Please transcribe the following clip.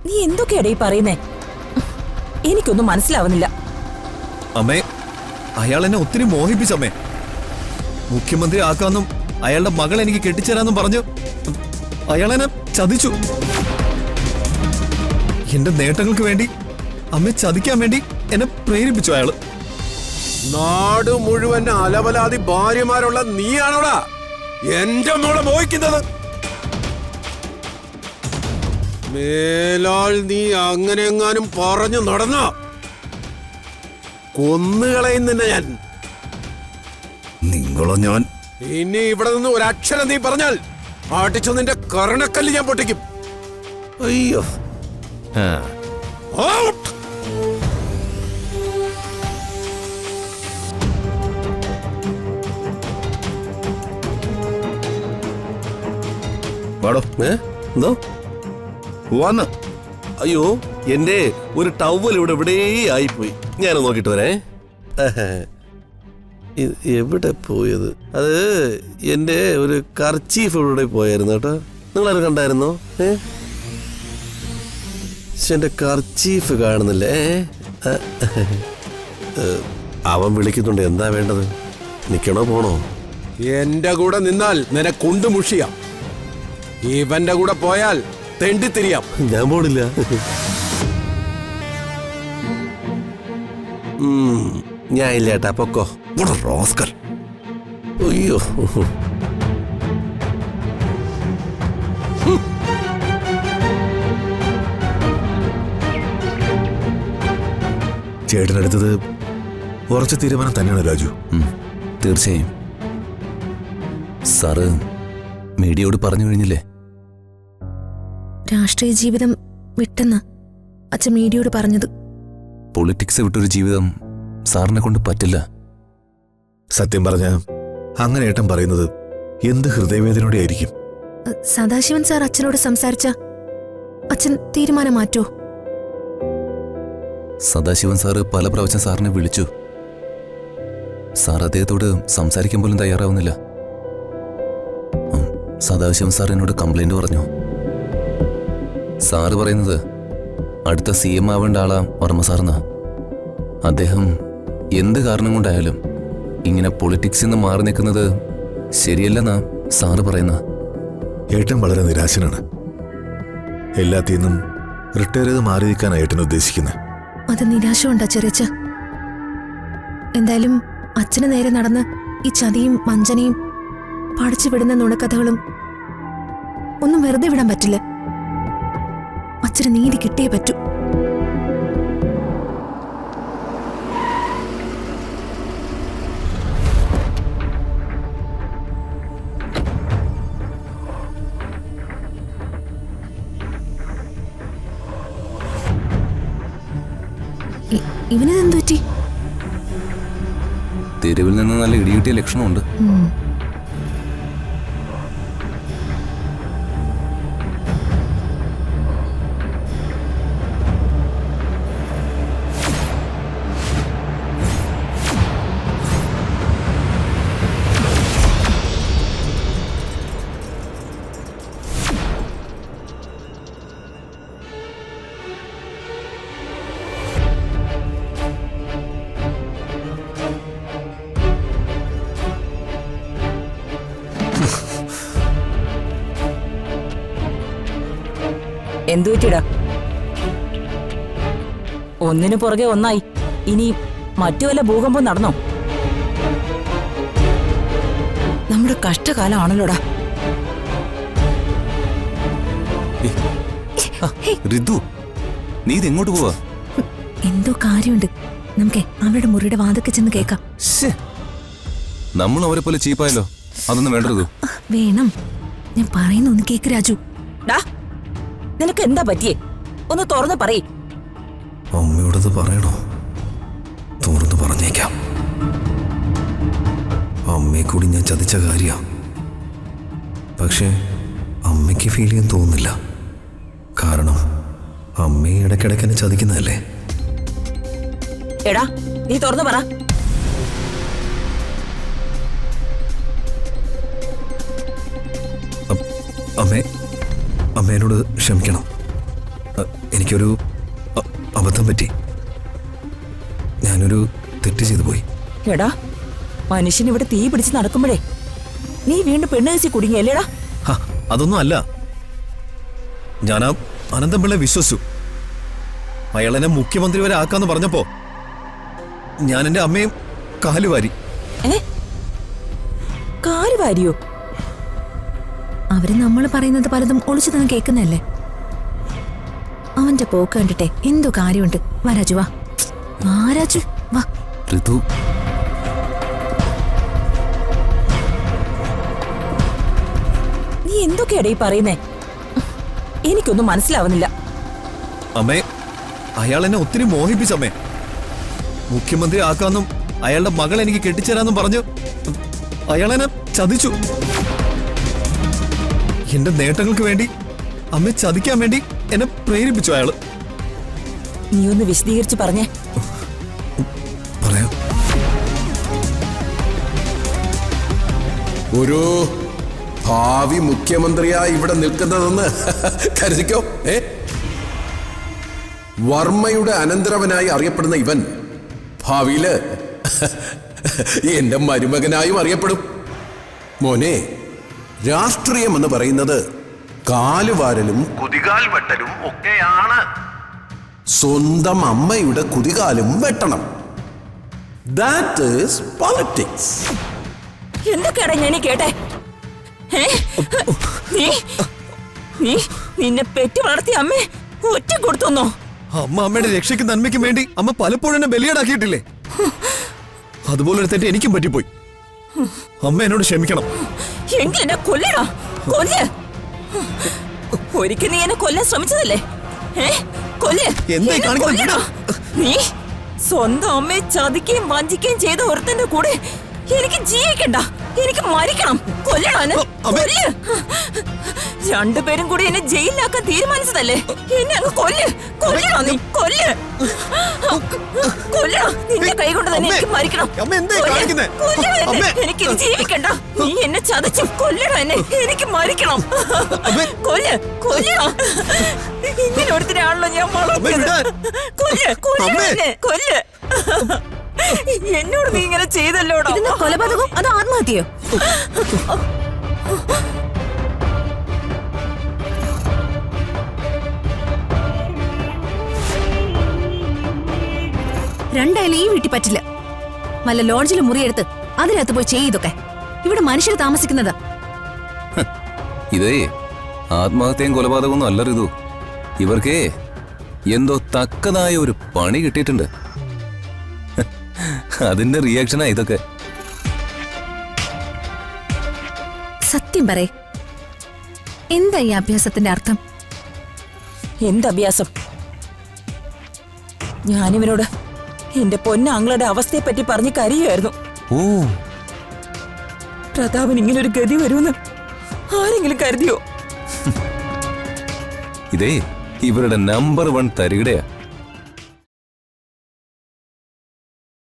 നീ എന്തൊക്കെയാടേ ഈ പറയുന്നേ? എനിക്കൊന്നും മനസ്സിലാവുന്നില്ല. അമ്മേ, അയാൾ എന്നെ ഒത്തിരി മോഹിപ്പിച്ചമ്മേ. മുഖ്യമന്ത്രി ആക്കാന്നും അയാളുടെ മകൾ എനിക്ക് കെട്ടിച്ചേരാന്നും പറഞ്ഞു അയാളെന്നെ ചതിച്ചു. എന്റെ നേട്ടങ്ങൾക്ക് വേണ്ടി അമ്മയെ ചതിക്കാൻ വേണ്ടി എന്നെ പ്രേരിപ്പിച്ചു അയാള്. നാട് മുഴുവൻ അലവലാതി ഭാര്യമാരുള്ള നീയാണോടാ എന്റെ മോളെ മോഹിക്കുന്നത്? മേലാൽ നീ അങ്ങനെ എങ്ങാനും പറഞ്ഞു നടന്ന കൊന്നുകളയും നിന്നെ ഞാൻ. നിങ്ങളോ ഞാൻ ഇനി ഇവിടെ നിന്ന് ഒരക്ഷരം നീ പറഞ്ഞാൽ ആട്ടിച്ചു നിന്റെ കർണക്കല്ല് ഞാൻ പൊട്ടിക്കും. അയ്യോ, ഔട്ട്! വാടോ. എന്തോ വന്ന്. അയ്യോ, എന്റെ ഒരു ടവൽ ഇവിടെ ആയിപ്പോയി. ഞാൻ നോക്കിട്ട് വരേ. എവിടെ പോയത്? അത് എന്റെ ഒരു കർച്ചീഫ് ഇവിടെ പോയായിരുന്നു കേട്ടോ. നിങ്ങളത് കണ്ടായിരുന്നോ? എന്റെ കർച്ചീഫ് കാണുന്നില്ലേ? അവൻ വിളിക്കുന്നുണ്ട്. എന്താ വേണ്ടത്? നിക്കണോ പോണോ? എന്റെ കൂടെ നിന്നാൽ നിനക്കുണ്ട് മുഷിയ. ഇവന്റെ കൂടെ പോയാൽ തെണ്ടിത്തിരിയാം. ഞാൻ പോണില്ല. ഞാൻ ഇല്ല ഏട്ടാ, പൊക്കോ. റോസ്കർ. അയ്യോ, ചേട്ടനെടുത്തത് ഉറച്ച തീരുമാനം തന്നെയാണ് രാജു. തീർച്ചയായും. സാറ് മീഡിയയോട് പറഞ്ഞു കഴിഞ്ഞില്ലേ? രാഷ്ട്രീയ ജീവിതം വിട്ടെന്ന് അച്ഛൻ മീഡിയയോട് പറഞ്ഞത്. പൊളിറ്റിക്സ് വിട്ടൊരു ജീവിതം സാറിനെ കൊണ്ട് പറ്റില്ല. സത്യം പറഞ്ഞ അങ്ങനെ ഏട്ടൻ പറയുന്നത് എന്ത് ഹൃദയവേദനയോടെ ആയിരിക്കും. സദാശിവൻ സാർ അച്ഛനോട് സംസാരിച്ച അച്ഛൻ തീരുമാനം മാറ്റോ? സദാശിവൻ സാറ് പല പ്രാവശ്യം സാറിനെ വിളിച്ചു. സാർ അദ്ദേഹത്തോട് സംസാരിക്കാൻ പോലും തയ്യാറാവുന്നില്ല. സദാശിവൻ സാർ എന്നോട് കംപ്ലൈന്റ് പറഞ്ഞു. സാറ് പറയുന്നത് അടുത്ത CM ആവേണ്ട ആളാ വർമ്മ സാറെന്നാ. അദ്ദേഹം എന്ത് കാരണം കൊണ്ടായാലും ഇങ്ങനെ പൊളിറ്റിക്സിൽ നിന്ന് മാറി നിൽക്കുന്നത് ശരിയല്ലെന്നാ സാറ് പറയുന്ന. ഏട്ടൻ വളരെ നിരാശനാണ്. എല്ലാത്തിൽ നിന്നും റിട്ടയർ ചെയ്ത് മാറി നിൽക്കാനാണ് ഏട്ടൻ ഉദ്ദേശിക്കുന്നത്. അത് നിരാശ കൊണ്ടാ ചെറിയച്ച. എന്തായാലും അച്ഛന് നേരെ നടന്ന് ഈ ചതിയും വഞ്ചനയും പഠിച്ചു വിടുന്ന നുണക്കഥകളും ഒന്നും വെറുതെ വിടാൻ പറ്റില്ല. അച്ഛന് നീതി കിട്ടിയേ പറ്റൂ. ഇവനെന്തു പറ്റി? തെരുവിൽ നിന്ന് നല്ല ഇടികിട്ടിയ ലക്ഷണമുണ്ട്. എന്തു പറ്റിടാ? ഒന്നിനു പുറകെ ഒന്നായി. ഇനി മറ്റു വല്ല ഭൂകമ്പം നടന്നോ? നമ്മുടെ കഷ്ടകാലമാണല്ലോടാ. ഋതു, നീ ഇതെങ്ങോട്ട് പോവാ? എന്തോ കാര്യമുണ്ട്. നമുക്ക് അവരുടെ മുറിയുടെ വാതൊക്കെ ചെന്ന് കേൾക്കാം. നമ്മൾ അവരെ പോലെ ചീപ്പായല്ലോ. അതൊന്നും വേണ്ടത്. വേണം. ഞാൻ പറയുന്ന ഒന്ന് കേക്ക് രാജു. നിനക്ക് എന്താ പറ്റിയേ? ഒന്ന് തുറന്ന് പറയേ. അമ്മയോടത് പറയണോ? തുറന്ന് പറഞ്ഞേക്കാം. അമ്മയെ കൂടി ഞാൻ ചതിച്ച കാര്യ. പക്ഷേ അമ്മയ്ക്ക് ഫീൽ ചെയ്യാൻ തോന്നുന്നില്ല. കാരണം അമ്മയെ ഇടയ്ക്കിടയ്ക്ക് എന്നെ ചതിക്കുന്നതല്ലേ. എടാ, നീ തുറന്നു പറ. അമ്മയോട് ക്ഷമിക്കണം. എനിക്കൊരു അബദ്ധം പറ്റി. ഞാനൊരു തെറ്റ് ചെയ്തു പോയി. എടാ, മനുഷ്യൻ ഇവിടെ തീ പിടിച്ച് നടക്കുമ്പോഴേ നീ വീണ്ടും പെണ്ണുകേസി കുടുങ്ങിയല്ലേടാ? അതൊന്നും അല്ല. ഞാൻ ആ അനന്തപിള്ള വിശ്വസിച്ചു. അയാളെന്നെ മുഖ്യമന്ത്രി വരെ ആക്കാന്ന് പറഞ്ഞപ്പോ ഞാൻ എന്റെ അമ്മയും കാലുവാരി. കാലുവാരിയോ? അവര് നമ്മൾ പറയുന്നത് പലതും ഒളിച്ചു തന്നെ കേൾക്കുന്നല്ലേ. അവന്റെ പോക്ക് കണ്ടിട്ടെ എന്തോ കാര്യമുണ്ട്. വാ രാജു, വാ. വാ രാജു, വാ. ഋതു, നീ എന്തൊക്കെയാടാ ഈ പറയുന്നേ? എനിക്കൊന്നും മനസ്സിലാവുന്നില്ല. അമ്മേ, അയാൾ എന്നെ ഒത്തിരി മോഹിപ്പിച്ചമ്മേ. മുഖ്യമന്ത്രി ആക്കാന്നും അയാളുടെ മകൾ എനിക്ക് കെട്ടിച്ചേരാന്നും പറഞ്ഞു അയാളെന്നെ ചതിച്ചു. എന്റെ നേട്ടങ്ങൾക്ക് വേണ്ടി അമ്മയെ ചതിക്കാൻ വേണ്ടി എന്നെ പ്രേരിപ്പിച്ചു അയാള്. നീ ഒന്ന് വിശദീകരിച്ച് പറഞ്ഞേ. പറയാം. ഒരു ഭാവി മുഖ്യമന്ത്രിയാ ഇവിടെ നിൽക്കുന്നതെന്ന് കരുതിക്കോ. വർമ്മയുടെ അനന്തരവനായി അറിയപ്പെടുന്ന ഇവൻ ഭാവിയില് എന്റെ മരുമകനായും അറിയപ്പെടും. മോനെ, രാഷ്ട്രീയം എന്ന് പറയുന്നത് കാലുവാരലും കുതികാൽ വെട്ടലും ഒക്കെയാണ്. സ്വന്തം അമ്മയുടെ കുതികാലും വെട്ടണം. That is politics. എന്തൊക്കെയാടാ ഞാൻ കേട്ടെ? നിന്നെ പെറ്റി വളർത്തിയ അമ്മേ ഒറ്റ കൊടുത്തുന്നോ? അമ്മ അമ്മയുടെ രക്ഷയ്ക്കും നന്മയ്ക്കും വേണ്ടി അമ്മ പലപ്പോഴും എന്നെ ബലിയാടാക്കിയിട്ടില്ലേ? അതുപോലൊരു തെറ്റ് എനിക്കും പറ്റിപ്പോയി. അമ്മ എന്നോട് ക്ഷമിക്കണം. എങ്കിൽ എന്നെ കൊല്ലടാ, കൊല്ല്. ഒരിക്കൽ നീ എന്നെ കൊല്ലാൻ ശ്രമിച്ചതല്ലേ? കൊല്ല്. എന്തായി കാണിക്കുന്നത്? നീ സ്വന്തം അമ്മയെ ചതിക്കുകയും വഞ്ചിക്കുകയും ചെയ്ത ഒരുത്തന്റെ കൂടെ എനിക്ക് ജീവിക്കണ്ട, എനിക്ക് മരിക്കണം. കൊല്ലണോ? കൊല്ല്. രണ്ടുപേരും കൂടി എന്നെ ജയിലിലാക്കാൻ തീരുമാനിച്ചതല്ലേ? എന്നെ അങ്ങ് കൊല്ല്. കൊല്ലണോ? നീ കൊല്ല്. കൊല്ലണോ? നിന്റെ കൈ കൊണ്ട് തന്നെ എനിക്ക് മരിക്കണം. എനിക്ക് ജീവിക്കണ്ട. നീ എന്നെ ചതച്ചു. കൊല്ലണോ എന്നെ? എനിക്ക് മരിക്കണം. കൊല്ല്. കൊല്ലണോ? ഇങ്ങനെ ഒരുത്തിനാണല്ലോ ഞാൻ വളർത്തിയത്. കൊല്ല്. കൊല്ല്. കൊല്ല്. എന്നോട് നീ ഇങ്ങനെ ചെയ്തല്ലോടോ. കൊലപാതകം അത് ആത്മഹത്യയോ? രണ്ടായാലും ഈ വീട്ടിൽ പറ്റില്ല. വല്ല ലോഡ്ജിൽ മുറിയെടുത്ത് അതിനകത്ത് പോയി ചെയ്തൊക്കെ. ഇവിടെ മനുഷ്യർ താമസിക്കുന്നതാ. ഇതേ ആത്മഹത്യയും കൊലപാതകമൊന്നും അല്ല ഋതു. ഇവർക്ക് എന്തോ തക്കതായ ഒരു പണി കിട്ടിയിട്ടുണ്ട്. അതിന്റെ റിയാക്ഷനാ ഇതൊക്കെ. സത്യം പറയേ, എന്താ ഈ അഭ്യാസത്തിന്റെ അർത്ഥം? എന്തഭ്യാസം? ഞാനിവനോട് എന്റെ പൊന്നാങ്ങളുടെ അവസ്ഥയെ പറ്റി പറഞ്ഞ് കരയുമായിരുന്നു. ഓ, പ്രതാപൻ ഇങ്ങനൊരു ഗതി വരുമെന്ന് ആരെങ്കിലും കരുതിയോ? ഇതേ ഇവരുടെ നമ്പർ 1 തരികിടയാ.